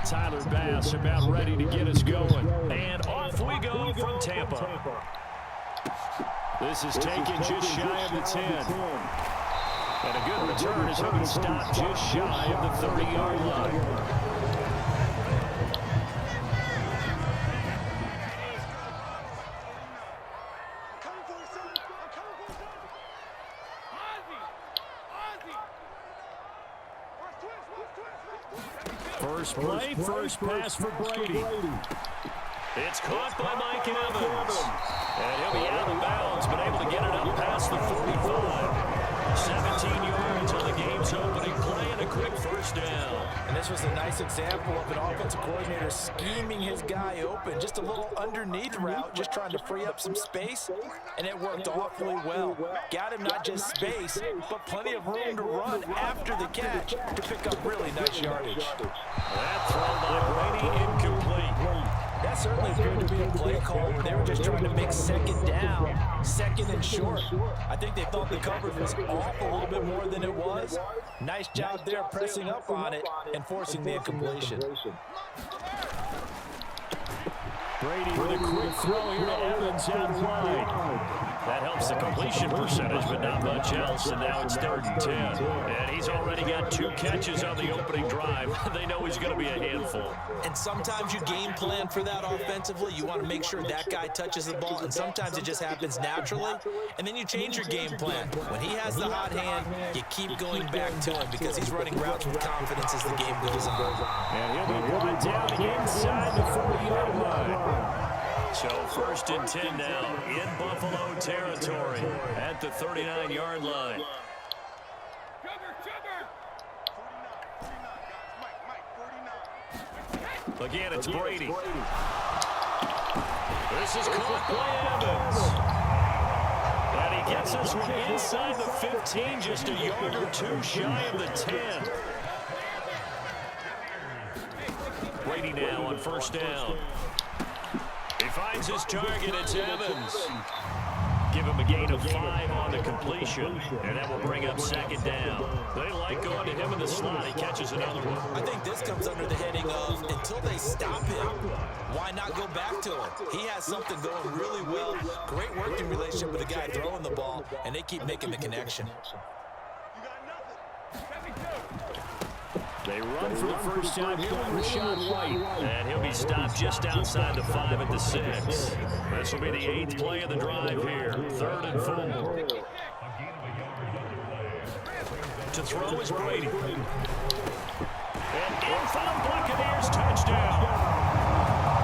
Tyler Bass about ready to get us going. And off we go from Tampa. This is taken just shy of the 10. And a good return as he'll be stopped just shy of the 30-yard line. First play, first pass for Brady. It's caught by Mike Evans. And he'll be out of bounds, but able to get it up past the 45. 17 yards on the game's opening play and a quick first down. And this was a nice example of an offensive coordinator scheming his guy open. Just a little underneath route, just trying to free up some space, and it worked awfully well. Got him not just space, but plenty of room to run after the catch to pick up really nice yardage. That throw by Brady incomplete. That certainly appeared to be a play call where they were just trying to make second down, second and short. I think they thought the coverage was off a little bit more than it was. Nice job there pressing up on it and forcing the incompletion. Brady with a quick throw here to Evans out wide. That helps the completion percentage, but not much else, and now it's 3rd and 10. And he's already got 2 catches on the opening drive. They know he's going to be a handful. And sometimes you game plan for that offensively. You want to make sure that guy touches the ball, and sometimes it just happens naturally. And then you change your game plan. When he has the hot hand, you keep going back to him because he's running routes with confidence as the game goes on. And he'll be brought down inside the 40-yard line. So 1st and 10 now in Buffalo territory at the 39-yard line. Again, it's Brady. This is caught by Evans. And he gets this one inside the 15, just a yard or 2 shy of the 10. Brady now on 1st down. He finds his target, it's Evans. Give him a gain of 5 on the completion, and that will bring up 2nd down. They like going to him in the slot. He catches another one. I think this comes under the heading of until they stop him, why not go back to him? He has something going really well. Great working relationship with the guy throwing the ball, and they keep making the connection. They run for the first time here with Rashad White. And he'll be stopped just outside the 5 at the 6. This will be the 8th play of the drive here. 3rd and 4. To throw is Brady. And in for the Buccaneers, touchdown.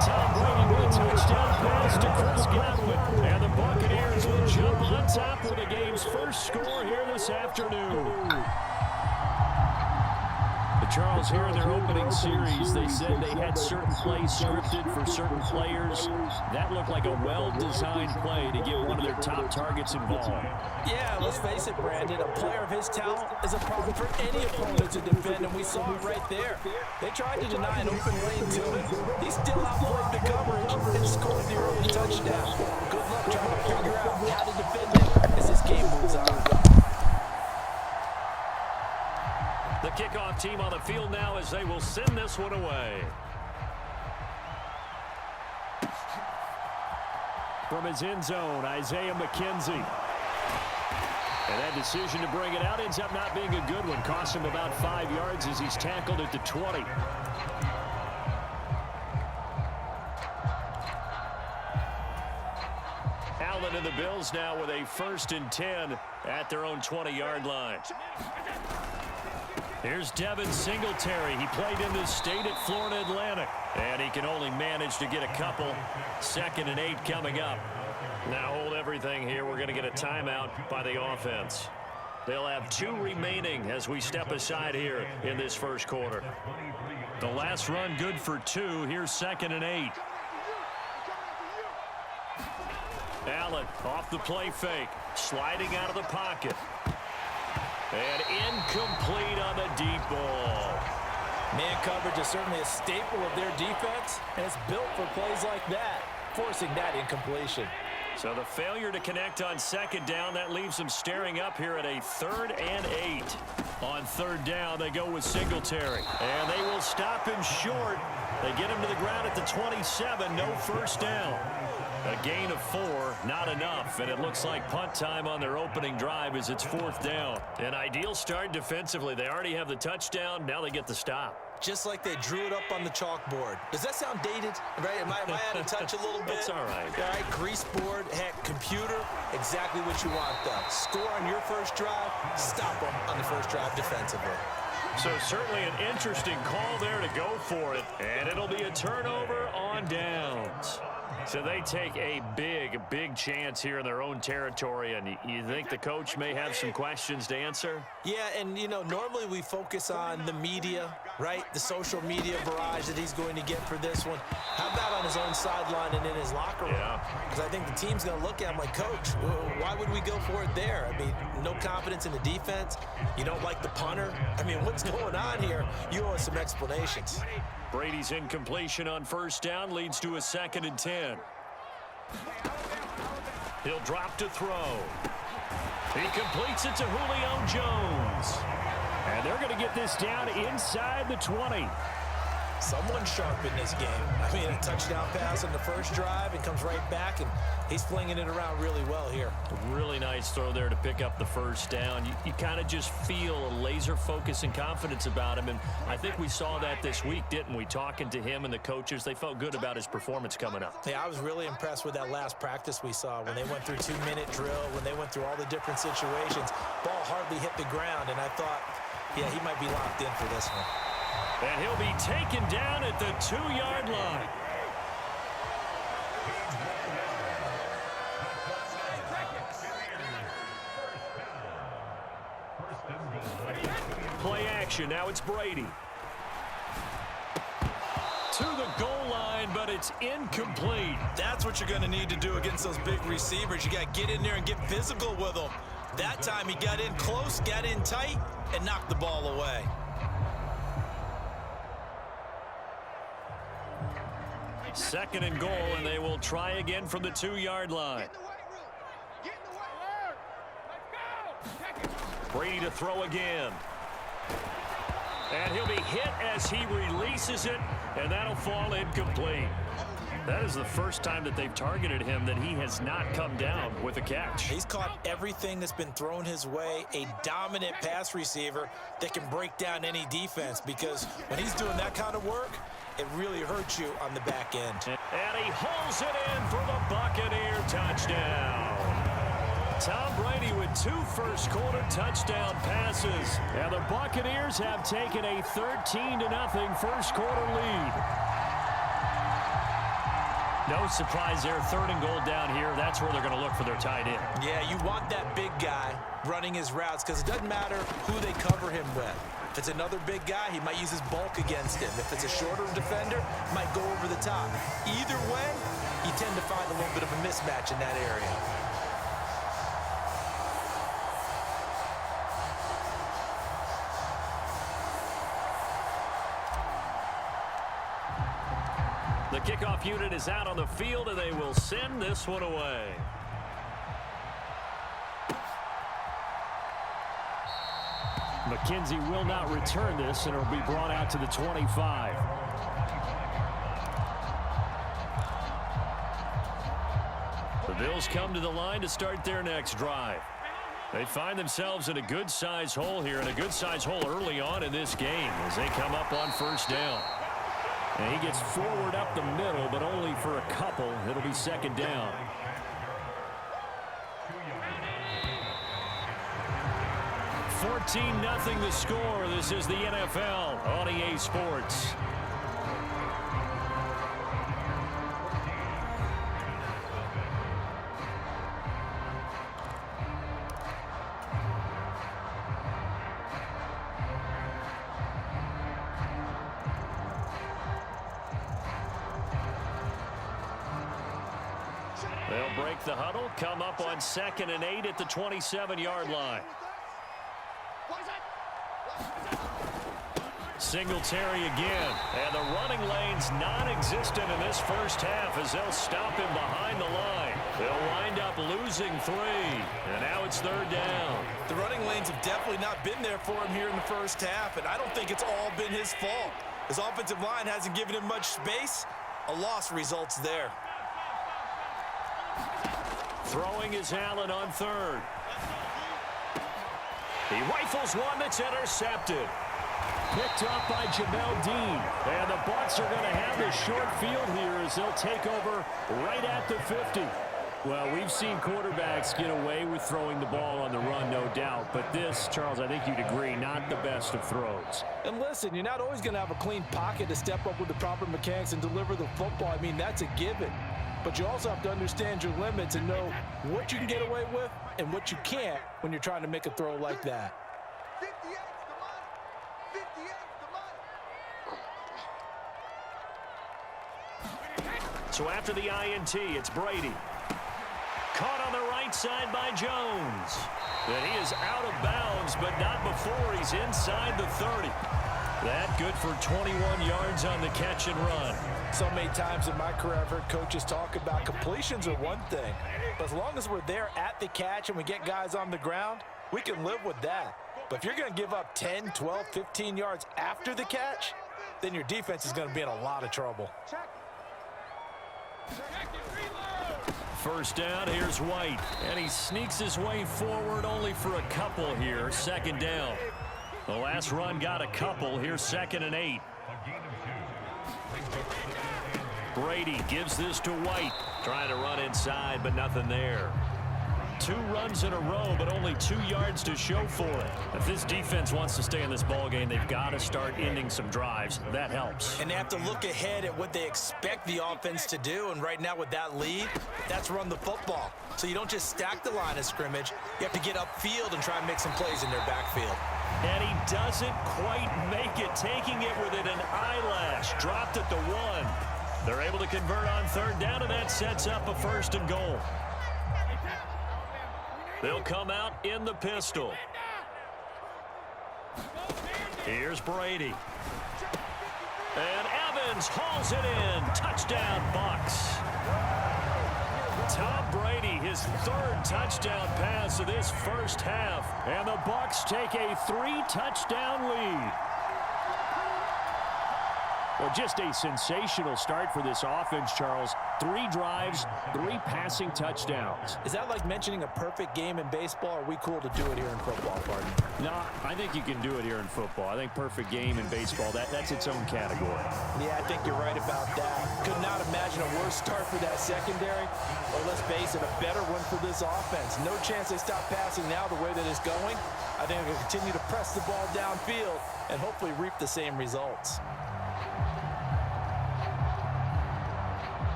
Tom Brady with a touchdown pass to Chris Godwin. And the Buccaneers will jump on top with the game's first score here this afternoon. Charles, here in their opening series, they said they had certain plays scripted for certain players. That looked like a well-designed play to get one of their top targets involved. Yeah, let's face it, Brandon. A player of his talent is a problem for any opponent to defend, and we saw it right there. They tried to deny an open lane to him. He still outplayed the coverage and scored the early touchdown. Good luck trying to figure out how to defend it as this game moves on. The kickoff team on the field now as they will send this one away. From his end zone, Isaiah McKenzie. And that decision to bring it out ends up not being a good one. Cost him about 5 yards as he's tackled at the 20. Allen and the Bills now with a 1st and 10 at their own 20-yard line. Here's Devin Singletary. He played in this state at Florida Atlantic. And he can only manage to get a couple. 2nd and 8 coming up. Now hold everything here. We're going to get a timeout by the offense. They'll have 2 remaining as we step aside here in this first quarter. The last run good for 2. Here's 2nd and 8. Allen off the play fake. Sliding out of the pocket. And incomplete on the deep ball. Man coverage is certainly a staple of their defense, and it's built for plays like that, forcing that incompletion. So the failure to connect on second down, that leaves them staring up here at a 3rd and 8. On 3rd down, they go with Singletary. And they will stop him short. They get him to the ground at the 27, no first down. A gain of 4, not enough, and it looks like punt time on their opening drive as it's 4th down. An ideal start defensively. They already have the touchdown. Now they get the stop. Just like they drew it up on the chalkboard. Does that sound dated? Right? Am I out of touch a little bit? That's all right. All right, grease board, heck, computer, exactly what you want, though. Score on your first drive, stop them on the first drive defensively. So certainly an interesting call there to go for it, and it'll be a turnover on downs. So they take a big chance here in their own territory, and you think the coach may have some questions to answer? Yeah, and, you know, normally we focus on the media, right? The social media barrage that he's going to get for this one. How about on his own sideline and in his locker room? Yeah. Because I think the team's going to look at him like, Coach, why would we go for it there? I mean, no confidence in the defense. You don't like the punter. I mean, what's going on here? You owe us some explanations. Brady's incompletion on first down leads to a 2nd and 10. He'll drop to throw. He completes it to Julio Jones. And they're going to get this down inside the 20. Someone's sharp in this game. I mean, a touchdown pass on the first drive and comes right back, and he's flinging it around really well here. Really nice throw there to pick up the first down. You kind of just feel a laser focus and confidence about him, and I think we saw that this week, didn't we? Talking to him and the coaches, they felt good about his performance coming up. Yeah, I was really impressed with that last practice we saw when they went through 2-minute drill, when they went through all the different situations. Ball hardly hit the ground, and I thought, yeah, he might be locked in for this one. And he'll be taken down at the 2-yard line. Play action. Now it's Brady. To the goal line, but it's incomplete. That's what you're going to need to do against those big receivers. You got to get in there and get physical with them. That time he got in close, got in tight, and knocked the ball away. 2nd and goal, and they will try again from the 2-yard line. Brady to throw again. And he'll be hit as he releases it, and that'll fall incomplete. That is the first time that they've targeted him that he has not come down with a catch. He's caught everything that's been thrown his way, a dominant pass receiver that can break down any defense, because when he's doing that kind of work, it really hurts you on the back end. And he holds it in for the Buccaneer touchdown. Tom Brady with 2 first-quarter touchdown passes. And the Buccaneers have taken a 13-0 first-quarter lead. No surprise there, 3rd and goal down here. That's where they're going to look for their tight end. Yeah, you want that big guy running his routes, because it doesn't matter who they cover him with. If it's another big guy, he might use his bulk against him. If it's a shorter defender, he might go over the top. Either way, you tend to find a little bit of a mismatch in that area. The kickoff unit is out on the field, and they will send this one away. McKenzie will not return this, and it'll be brought out to the 25. The Bills come to the line to start their next drive. They find themselves in a good-sized hole here, and a good-sized hole early on in this game as they come up on first down. And he gets forward up the middle, but only for a couple. It'll be 2nd down. $14-0 the score. This is the NFL on EA Sports. They'll break the huddle, come up on 2nd and 8 at the 27-yard line. Singletary again, and the running lane's non-existent in this first half as they'll stop him behind the line. They'll wind up losing 3, and now it's 3rd down. The running lanes have definitely not been there for him here in the first half, and I don't think it's all been his fault. His offensive line hasn't given him much space. A loss results there. Throwing is Allen on 3rd. He rifles one that's intercepted. Picked up by Jamel Dean. And the Bucs are going to have the short field here as they'll take over right at the 50. Well, we've seen quarterbacks get away with throwing the ball on the run, no doubt. But this, Charles, I think you'd agree, not the best of throws. And listen, you're not always going to have a clean pocket to step up with the proper mechanics and deliver the football. I mean, that's a given. But you also have to understand your limits and know what you can get away with and what you can't when you're trying to make a throw like that. So after the INT, it's Brady. Caught on the right side by Jones. And he is out of bounds, but not before he's inside the 30. That good for 21 yards on the catch and run. So many times in my career I've heard coaches talk about completions are one thing. But as long as we're there at the catch and we get guys on the ground, we can live with that. But if you're going to give up 10, 12, 15 yards after the catch, then your defense is going to be in a lot of trouble. First down, here's White. And he sneaks his way forward only for a couple here. 2nd down. The last run got a couple. Here's 2nd and 8. Brady gives this to White. Trying to run inside, but nothing there. 2 runs in a row, but only 2 yards to show for it. If this defense wants to stay in this ballgame, they've got to start ending some drives. That helps. And they have to look ahead at what they expect the offense to do. And right now with that lead, that's run the football. So you don't just stack the line of scrimmage. You have to get upfield and try and make some plays in their backfield. And he doesn't quite make it, taking it within an eyelash. Dropped at the 1. They're able to convert on 3rd down, and that sets up a 1st and goal. They'll come out in the pistol. Here's Brady. And Evans hauls it in. Touchdown, Bucs. Tom Brady, his 3rd touchdown pass of this first half. And the Bucs take a 3-touchdown lead. Well, just a sensational start for this offense, Charles. 3 drives, 3 passing touchdowns. Is that like mentioning a perfect game in baseball? Or are we cool to do it here in football, pardon? No, I think you can do it here in football. I think perfect game in baseball, that's its own category. Yeah, I think you're right about that. Could not imagine a worse start for that secondary. Or let's face it, a better one for this offense. No chance they stop passing now the way that it's going. I think they're going to continue to press the ball downfield and hopefully reap the same results.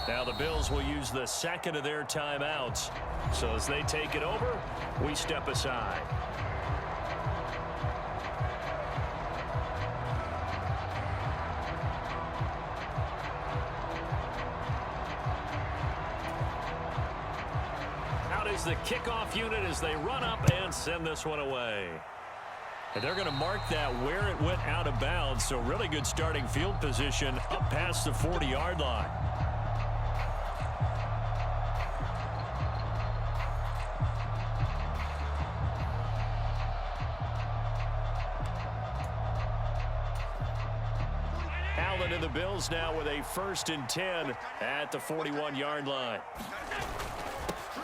Now the Bills will use the 2nd of their timeouts. So as they take it over, we step aside. Out is the kickoff unit as they run up and send this one away. And they're going to mark that where it went out of bounds. So really good starting field position up past the 40-yard line. Allen and the Bills now with a 1st and 10 at the 41-yard line.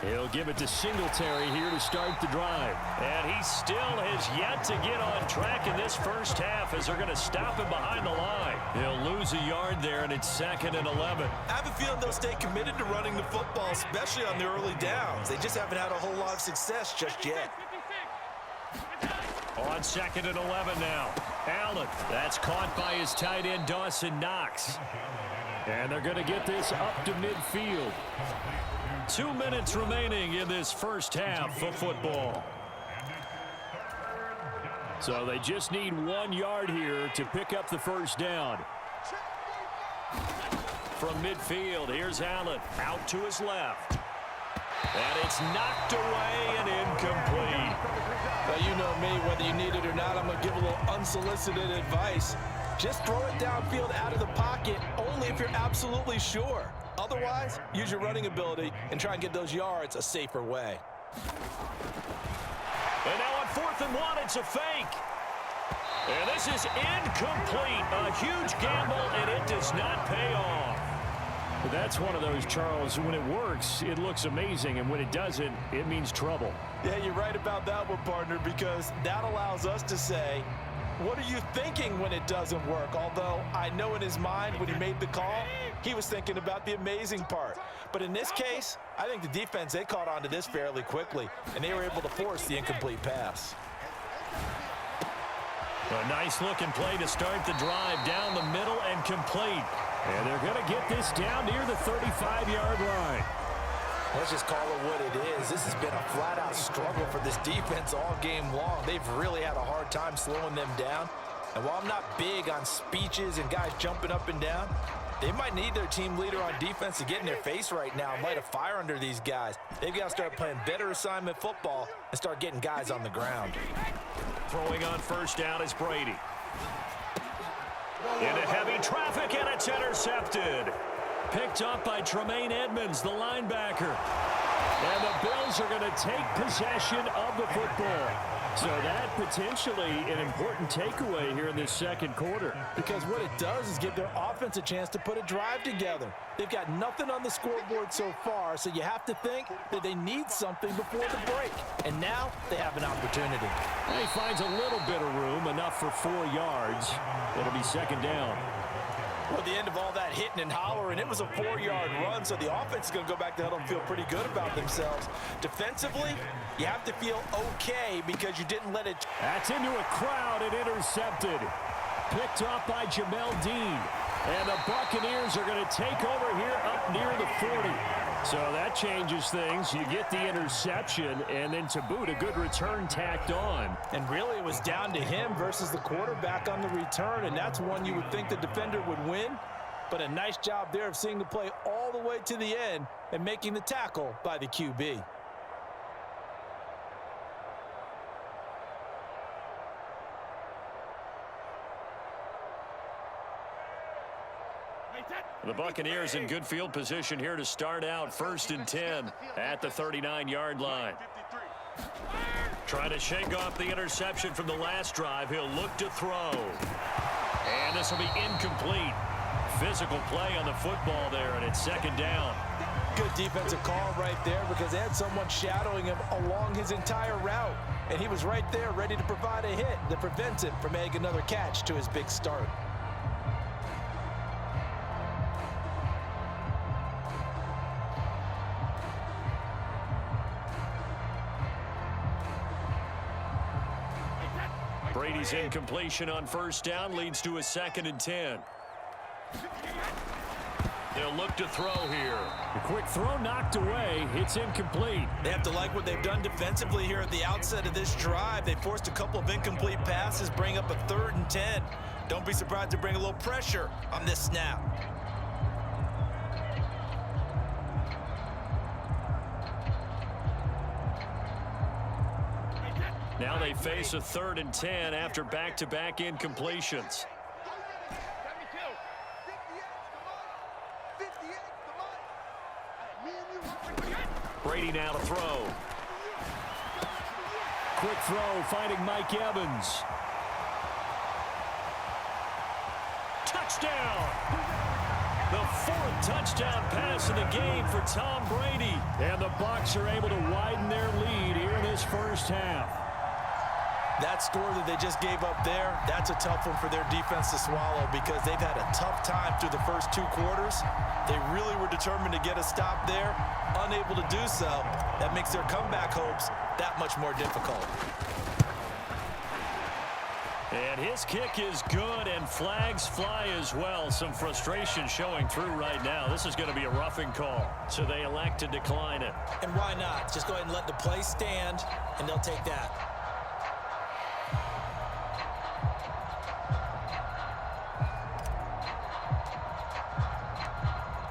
He'll give it to Singletary here to start the drive. And he still has yet to get on track in this first half as they're going to stop him behind the line. He'll lose a yard there, and it's 2nd and 11. I have a feeling they'll stay committed to running the football, especially on the early downs. They just haven't had a whole lot of success just yet. On 2nd and 11 now. Allen, that's caught by his tight end, Dawson Knox. And they're going to get this up to midfield. 2 minutes remaining in this first half of football. So they just need 1 yard here to pick up the first down. From midfield, here's Allen out to his left. And it's knocked away and incomplete. Well, you know me, whether you need it or not, I'm going to give a little unsolicited advice. Just throw it downfield out of the pocket only if you're absolutely sure. Otherwise, use your running ability and try and get those yards a safer way. And now on 4th and 1, it's a fake. And this is incomplete. A huge gamble, and it does not pay off. That's one of those, Charles. When it works, it looks amazing, and when it doesn't, it means trouble. Yeah, you're right about that one, partner, because that allows us to say, what are you thinking when it doesn't work? Although I know in his mind when he made the call, he was thinking about the amazing part. But in this case, I think the defense, they caught on to this fairly quickly, and they were able to force the incomplete pass. A nice-looking play to start the drive down the middle and complete. And they're going to get this down near the 35-yard line. Let's just call it what it is. This has been a flat-out struggle for this defense all game long. They've really had a hard time slowing them down. And while I'm not big on speeches and guys jumping up and down, they might need their team leader on defense to get in their face right now and light a fire under these guys. They've got to start playing better assignment football and start getting guys on the ground. Throwing on first down is Brady. Into heavy traffic, and it's intercepted. Picked up by Tremaine Edmonds, the linebacker. And the Bills are going to take possession of the football. So that potentially an important takeaway here in this second quarter. Because what it does is give their offense a chance to put a drive together. They've got nothing on the scoreboard so far, so you have to think that they need something before the break. And now they have an opportunity. And he finds a little bit of room, enough for 4 yards. It'll be second down. Well, at the end of all that hitting and hollering, it was a 4-yard run, so the offense is going to go back to huddle and feel pretty good about themselves. Defensively, you have to feel okay because you didn't let it. That's into a crowd and intercepted. Picked off by Jamel Dean. And the Buccaneers are going to take over here up near the 40. So that changes things. You get the interception, and then to boot, a good return tacked on. And really, it was down to him versus the quarterback on the return, and that's one you would think the defender would win. But a nice job there of seeing the play all the way to the end and making the tackle by the QB. The Buccaneers in good field position here to start out 1st and 10 at the 39-yard line. Trying to shake off the interception from the last drive. He'll look to throw. And this will be incomplete. Physical play on the football there, and it's second down. Good defensive call right there because they had someone shadowing him along his entire route. And he was right there ready to provide a hit that prevents him from making another catch to his big start. Brady's incompletion on first down leads to a 2nd and 10. They'll look to throw here. A quick throw knocked away. It's incomplete. They have to like what they've done defensively here at the outset of this drive. They forced a couple of incomplete passes, bring up a 3rd and 10. Don't be surprised to bring a little pressure on this snap. Now they face a 3rd and 10 after back-to-back incompletions. Brady now to throw. Quick throw, finding Mike Evans. Touchdown! The 4th touchdown pass of the game for Tom Brady. And the Bucs are able to widen their lead here in this first half. That score that they just gave up there, that's a tough one for their defense to swallow because they've had a tough time through the first 2 quarters. They really were determined to get a stop there, unable to do so. That makes their comeback hopes that much more difficult. And his kick is good, and flags fly as well. Some frustration showing through right now. This is going to be a roughing call, so they elect to decline it. And why not? Just go ahead and let the play stand, and they'll take that.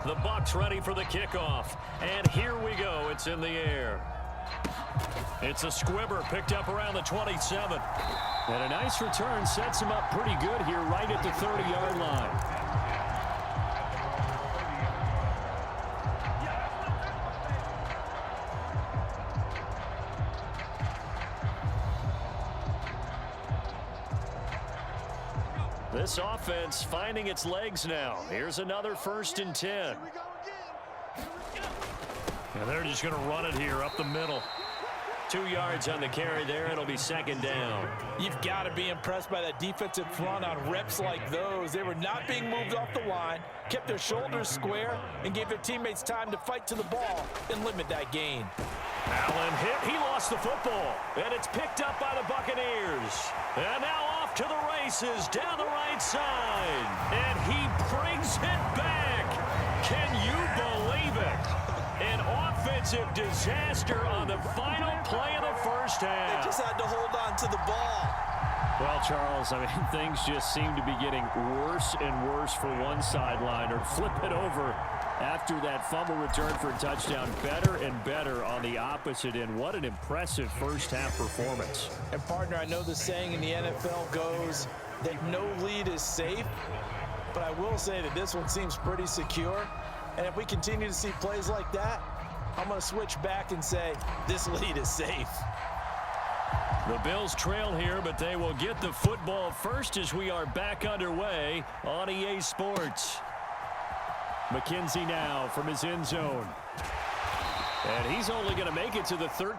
The Bucs ready for the kickoff. And here we go. It's in the air. It's a squibber picked up around the 27. And a nice return sets him up pretty good here right at the 30-yard line. This offense finding its legs now. Here's another 1st and 10. And they're just going to run it here up the middle. 2 yards on the carry there. It'll be 2nd down. You've got to be impressed by that defensive front on reps like those. They were not being moved off the line, kept their shoulders square, and gave their teammates time to fight to the ball and limit that gain. Allen hit. He lost the football. And it's picked up by the Buccaneers. And now off to the races down the right side. And he brings it back. Can you believe it? An offensive disaster on the final play of the first half. They just had to hold on to the ball. Well, Charles, I mean, things just seem to be getting worse and worse for one sideline, or flip it over after that fumble return for a touchdown. Better and better on the opposite end. What an impressive first half performance. And partner, I know the saying in the NFL goes that no lead is safe, but I will say that this one seems pretty secure. And if we continue to see plays like that, I'm going to switch back and say this lead is safe. The Bills trail here, but they will get the football first as we are back underway on EA Sports. McKenzie now from his end zone. And he's only going to make it to the 13.